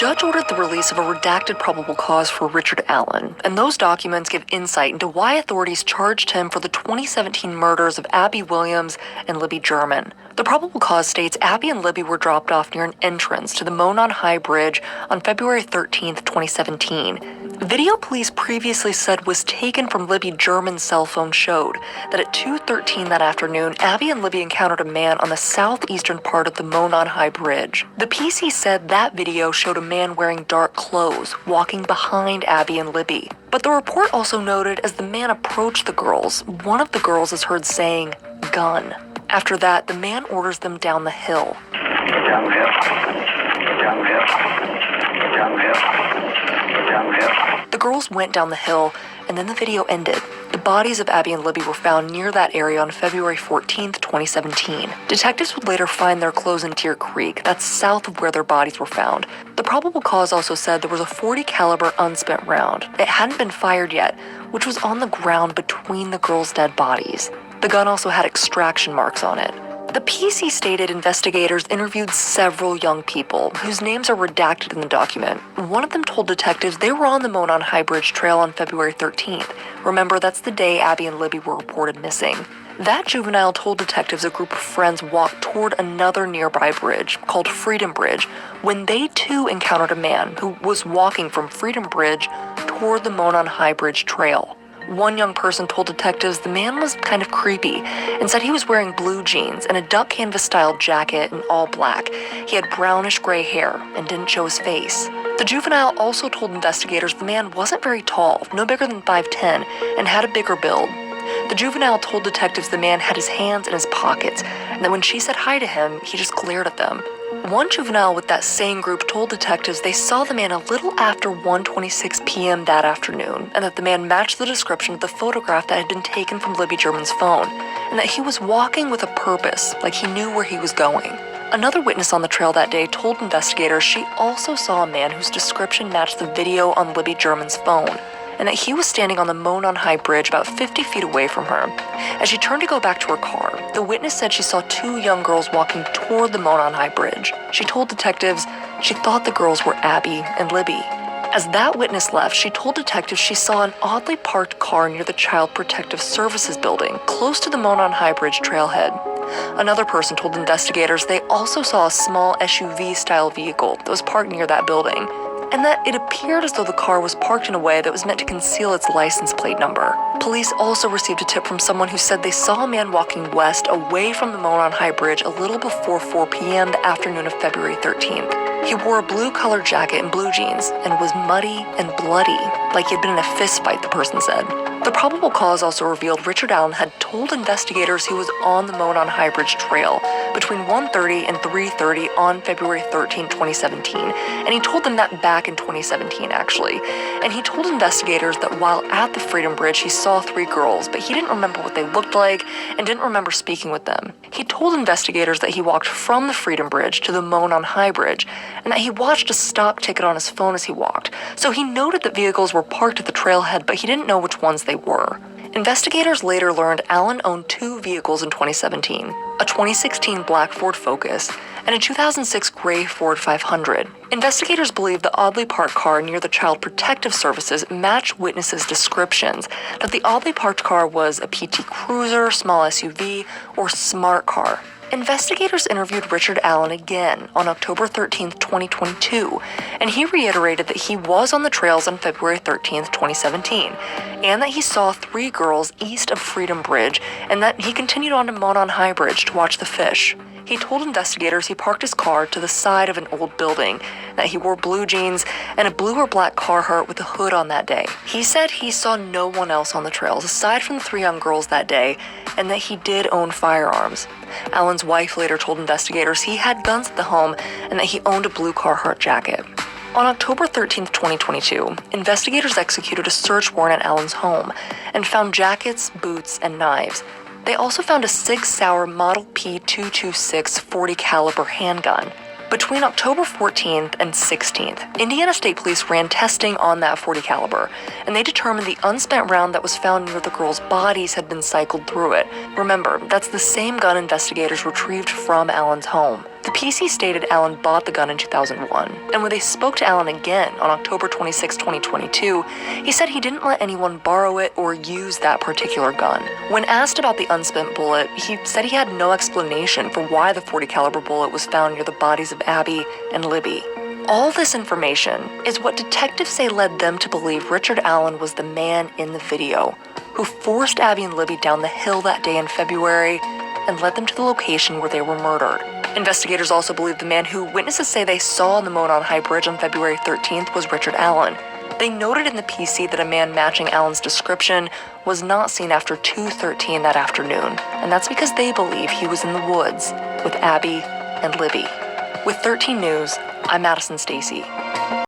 judge ordered the release of a redacted probable cause for Richard Allen, and those documents give insight into why authorities charged him for the 2017 murders of Abby Williams and Libby German. The probable cause states Abby and Libby were dropped off near an entrance to the Monon High Bridge on February 13, 2017. Video police previously said was taken from Libby German's cell phone showed that at 2:13 that afternoon, Abby and Libby encountered a man on the southeastern part of the Monon High Bridge. The PC said that video showed a man wearing dark clothes walking behind Abby and Libby. But the report also noted as the man approached the girls, one of the girls is heard saying, "Gun." After that, the man orders them down the hill. Downhill. Downhill. Downhill. Downhill. The girls went down the hill, and then the video ended. The bodies of Abby and Libby were found near that area on February 14, 2017. Detectives would later find their clothes in Deer Creek, that's south of where their bodies were found. The probable cause also said there was a .40 caliber unspent round. It hadn't been fired yet, which was on the ground between the girls' dead bodies. The gun also had extraction marks on it. The PC stated investigators interviewed several young people whose names are redacted in the document. One of them told detectives they were on the Monon High Bridge Trail on February 13th. Remember, that's the day Abby and Libby were reported missing. That juvenile told detectives a group of friends walked toward another nearby bridge called Freedom Bridge when they too encountered a man who was walking from Freedom Bridge toward the Monon High Bridge Trail. One young person told detectives the man was kind of creepy and said he was wearing blue jeans and a duck canvas-style jacket in all black. He had brownish gray hair and didn't show his face. The juvenile also told investigators the man wasn't very tall, no bigger than 5'10", and had a bigger build. The juvenile told detectives the man had his hands in his pockets, and that when she said hi to him, he just glared at them. One juvenile with that same group told detectives they saw the man a little after 1:26 p.m. that afternoon, and that the man matched the description of the photograph that had been taken from Libby German's phone, and that he was walking with a purpose, like he knew where he was going. Another witness on the trail that day told investigators she also saw a man whose description matched the video on Libby German's phone, and that he was standing on the Monon High Bridge about 50 feet away from her. As she turned to go back to her car, the witness said she saw two young girls walking toward the Monon High Bridge. She told detectives she thought the girls were Abby and Libby. As that witness left, she told detectives she saw an oddly parked car near the Child Protective Services building, close to the Monon High Bridge trailhead. Another person told investigators they also saw a small SUV-style vehicle that was parked near that building, and that it appeared as though the car was parked in a way that was meant to conceal its license plate number. Police also received a tip from someone who said they saw a man walking west away from the Monon High Bridge a little before 4 p.m. the afternoon of February 13th. He wore a blue-colored jacket and blue jeans and was muddy and bloody, like he had been in a fist fight, the person said. The probable cause also revealed Richard Allen had told investigators he was on the Monon High Bridge Trail between 1:30 and 3:30 on February 13, 2017, and he told them that back in 2017, actually. And he told investigators that while at the Freedom Bridge, he saw three girls, but he didn't remember what they looked like and didn't remember speaking with them. He told investigators that he walked from the Freedom Bridge to the Monon High Bridge, and that he watched a stop ticket on his phone as he walked. So he noted that vehicles were parked at the trailhead, but he didn't know which ones they were. Investigators later learned Allen owned two vehicles in 2017, a 2016 black Ford Focus and a 2006 gray Ford 500. Investigators believe the oddly parked car near the Child Protective Services matched witnesses' descriptions that the oddly parked car was a PT Cruiser, small SUV, or smart car. Investigators interviewed Richard Allen again on October 13, 2022, and he reiterated that he was on the trails on February 13, 2017, and that he saw three girls east of Freedom Bridge, and that he continued on to Monon High Bridge to watch the fish. He told investigators he parked his car to the side of an old building, that he wore blue jeans and a blue or black Carhartt with a hood on that day. He said he saw no one else on the trails aside from the three young girls that day, and that he did own firearms. Allen's wife later told investigators he had guns at the home and that he owned a blue Carhartt jacket. On October 13, 2022, investigators executed a search warrant at Allen's home and found jackets, boots, and knives. They also found a Sig Sauer Model P226 .40 caliber handgun. Between October 14th and 16th, Indiana State Police ran testing on that .40 caliber, and they determined the unspent round that was found near the girls' bodies had been cycled through it. Remember, that's the same gun investigators retrieved from Allen's home. The PC stated Allen bought the gun in 2001, and when they spoke to Allen again on October 26, 2022, he said he didn't let anyone borrow it or use that particular gun. When asked about the unspent bullet, he said he had no explanation for why the .40 caliber bullet was found near the bodies of Abby and Libby. All this information is what detectives say led them to believe Richard Allen was the man in the video who forced Abby and Libby down the hill that day in February and led them to the location where they were murdered. Investigators also believe the man who witnesses say they saw on the Monon High Bridge on February 13th was Richard Allen. They noted in the PC that a man matching Allen's description was not seen after 2:13 that afternoon, and that's because they believe he was in the woods with Abby and Libby. With 13 News, I'm Madison Stacy.